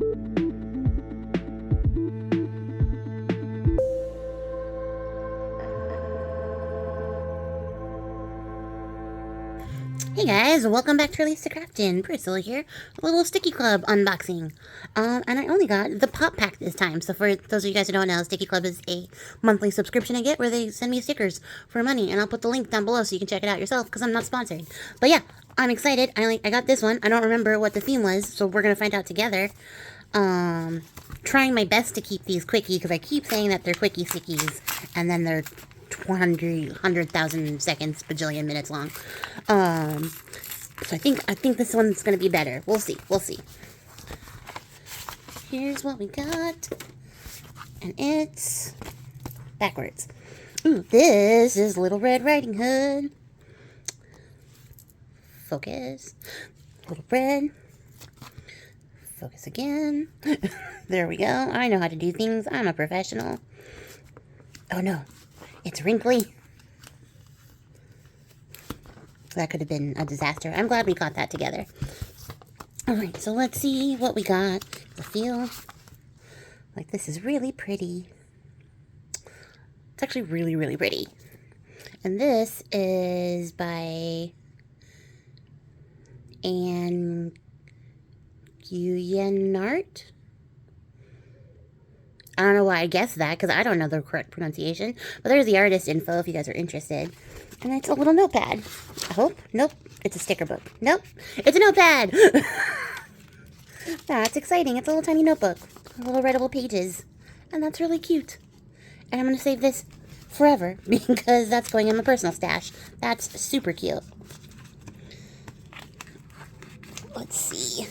Hey guys, welcome back to Release the Craftin. Priscilla here, a little Sticky Club unboxing. And I only got the pop pack this time. So for those of you guys who don't know, Sticky Club is a monthly subscription I get where they send me stickers for money. And I'll put the link down below so you can check it out yourself because I'm not sponsored. But yeah, I'm excited. I got this one. I don't remember what the theme was, so we're going to find out together. Trying my best to keep these quickie because I keep saying that they're Quickie Stickies and then they're 100,000 seconds, bajillion minutes long. So I think this one's gonna be better. We'll see. Here's what we got, and it's backwards. Ooh, this is Little Red Riding Hood. Focus. Little Red. Focus again. There we go. I know how to do things. I'm a professional. Oh no. It's wrinkly. That could have been a disaster. I'm glad we got that together. Alright, so let's see what we got. I feel like this is really pretty. It's actually really, really pretty. And this is by Anne Guyenart. I don't know why I guessed that, because I don't know the correct pronunciation. But there's the artist info if you guys are interested. And it's a little notepad. I hope. Nope. It's a sticker book. Nope. It's a notepad! That's exciting. It's a little tiny notebook. Little readable pages. And that's really cute. And I'm going to save this forever, because that's going in my personal stash. That's super cute. Let's see.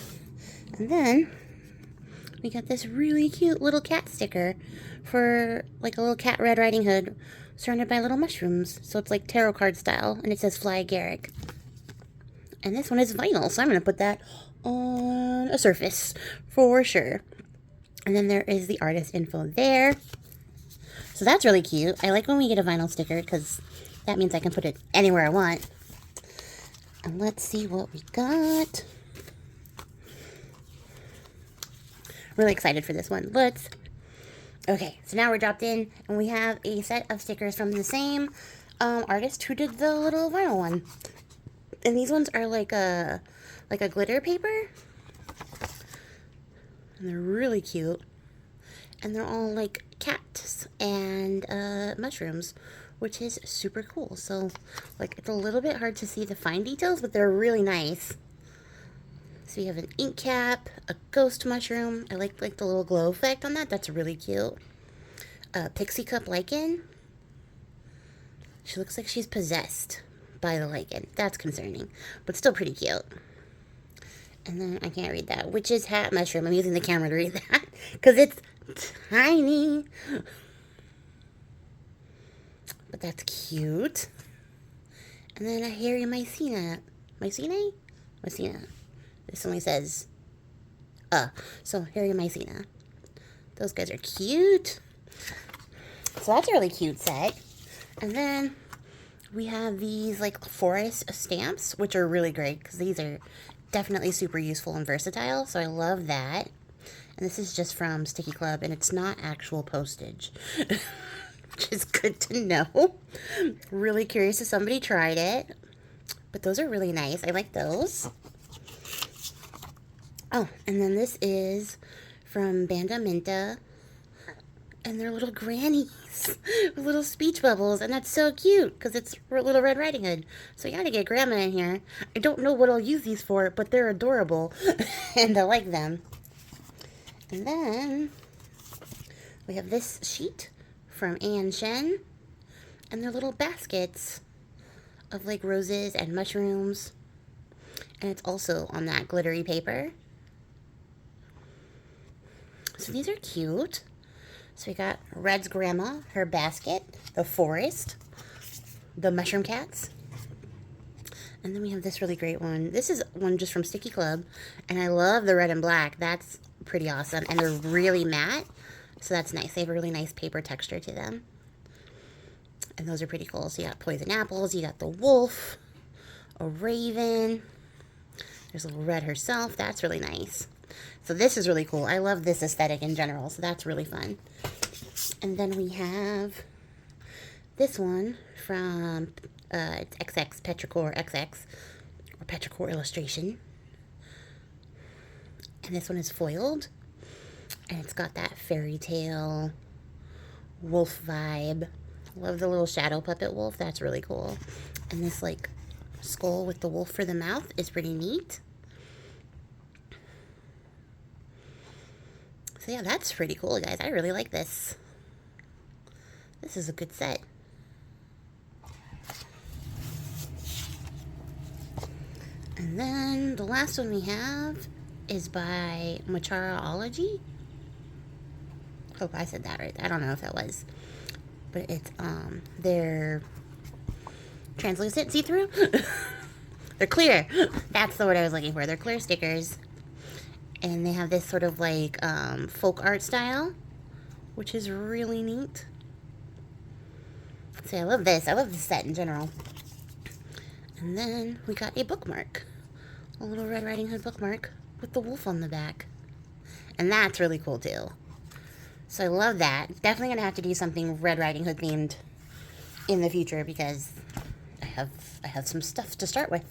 And then we got this really cute little cat sticker for like a little cat Red Riding Hood surrounded by little mushrooms. So it's like tarot card style, and it says Fly Garrick. And this one is vinyl, so I'm going to put that on a surface for sure. And then there is the artist info there. So that's really cute. I like when we get a vinyl sticker because that means I can put it anywhere I want. And let's see what we got. Really excited for this one. Okay, so now we're dropped in and we have a set of stickers from the same artist who did the little vinyl one. And these ones are like a glitter paper. And they're really cute. And they're all like cats and mushrooms, which is super cool. So like it's a little bit hard to see the fine details, but they're really nice. So you have an ink cap, a ghost mushroom. I like the little glow effect on that. That's really cute. A pixie cup lichen. She looks like she's possessed by the lichen. That's concerning, but still pretty cute. And then I can't read that. Witch's hat mushroom. I'm using the camera to read that because it's tiny. But that's cute. And then a hairy mycena. Mycena? Mycena. This only says, so hairy mycena. Those guys are cute. So that's a really cute set. And then we have these like forest stamps, which are really great because these are definitely super useful and versatile. So I love that. And this is just from Sticky Club, and it's not actual postage, which is good to know. Really curious if somebody tried it. But those are really nice. I like those. Oh, and then this is from Banda Minta, and they're little grannies with little speech bubbles, and that's so cute because it's Little Red Riding Hood. So you gotta get Grandma in here. I don't know what I'll use these for, but they're adorable, and I like them. And then we have this sheet from Anne Shen, and they're little baskets of like roses and mushrooms, and it's also on that glittery paper. So these are cute. So we got Red's grandma, her basket, the forest, the mushroom cats. And then we have this really great one. This is one just from Sticky Club. And I love the red and black. That's pretty awesome. And they're really matte. So that's nice. They have a really nice paper texture to them. And those are pretty cool. So you got poison apples. You got the wolf, a raven. There's little Red herself. That's really nice. So this is really cool. I love this aesthetic in general, so that's really fun. And then we have this one from it's XX Petrichor XX, or Petrichor Illustration. And this one is foiled, and it's got that fairy tale wolf vibe. Love the little shadow puppet wolf. That's really cool. And this like skull with the wolf for the mouth is pretty neat. So yeah, that's pretty cool, guys. I really like this. This is a good set. And then the last one we have is by Macharaology. Hope I said that right. I don't know if that was. But it's they're translucent, see-through. They're clear. That's the word I was looking for. They're clear stickers. And they have this sort of like folk art style, which is really neat. So I love this. I love this set in general. And then we got a bookmark. A little Red Riding Hood bookmark with the wolf on the back. And that's really cool too. So I love that. Definitely going to have to do something Red Riding Hood themed in the future because I have some stuff to start with.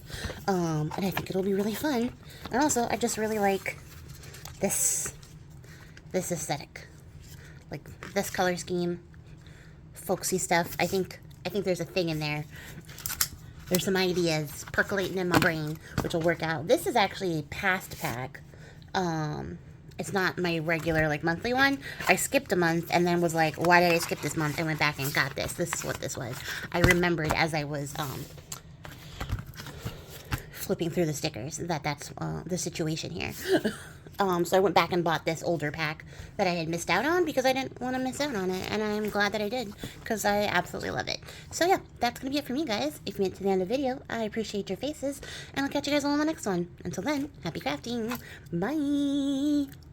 And I think it'll be really fun. And also, I just really like this aesthetic. Like this color scheme, folksy stuff. I think there's a thing in there. There's some ideas percolating in my brain, which will work out. This is actually a past pack. It's not my regular, like, monthly one. I skipped a month and then was like, why did I skip this month? I went back and got this. This is what this was. I remembered as I was flipping through the stickers that's the situation here. So I went back and bought this older pack that I had missed out on because I didn't want to miss out on it. And I'm glad that I did because I absolutely love it. So yeah, that's going to be it for me, guys. If you made it to the end of the video, I appreciate your faces. And I'll catch you guys all on the next one. Until then, happy crafting. Bye.